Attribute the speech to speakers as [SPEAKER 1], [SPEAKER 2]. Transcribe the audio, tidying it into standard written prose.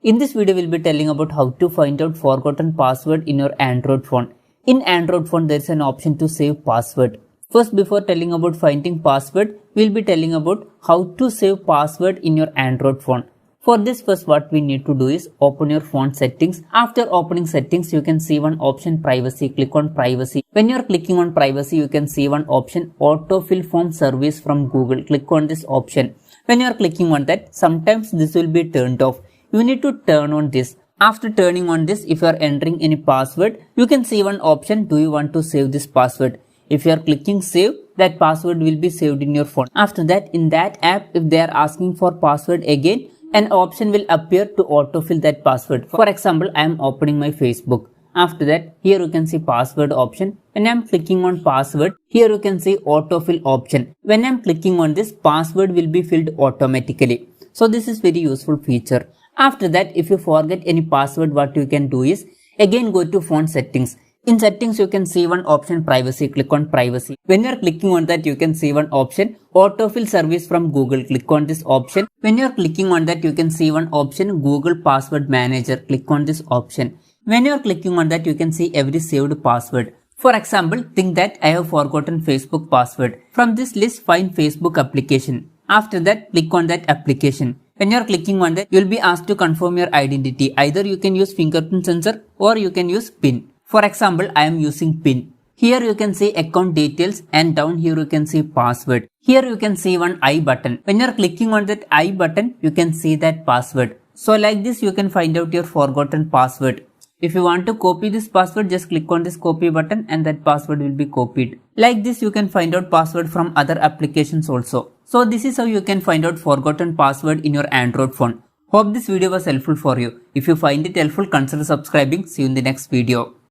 [SPEAKER 1] In this video, we'll be telling about how to find out forgotten password in your Android phone. In Android phone, there is an option to save password. First, before telling about finding password, we'll be telling about how to save password in your Android phone. For this, first what we need to do is open your phone settings. After opening settings, you can see one option privacy. Click on privacy. When you are clicking on privacy, you can see one option autofill form service from Google. Click on this option. When you are clicking on that, sometimes this will be turned off. You need to turn on this. After turning on this, if you are entering any password, you can see one option, do you want to save this password? If you are clicking save, that password will be saved in your phone. After that, in that app, if they are asking for password again, an option will appear to autofill that password. For example, I am opening my Facebook. After that, here you can see password option. When I am clicking on password, here you can see autofill option. When I am clicking on this, password will be filled automatically. So this is very useful feature. After that, if you forget any password, what you can do is again go to phone settings. In settings, you can see one option privacy. Click on privacy. When you are clicking on that, you can see one option autofill service from Google. Click on this option. When you are clicking on that, you can see one option Google Password Manager. Click on this option. When you are clicking on that, you can see every saved password. For example, think that I have forgotten Facebook password. From this list, find Facebook application. After that, click on that application. When you are clicking on that, you will be asked to confirm your identity. Either you can use fingerprint sensor or you can use PIN. For example, I am using PIN. Here you can see account details and down here you can see password. Here you can see one I button. When you are clicking on that I button, you can see that password. So like this, you can find out your forgotten password. If you want to copy this password, just click on this copy button and that password will be copied. Like this, you can find out password from other applications also. So this is how you can find out forgotten password in your Android phone. Hope this video was helpful for you. If you find it helpful, consider subscribing. See you in the next video.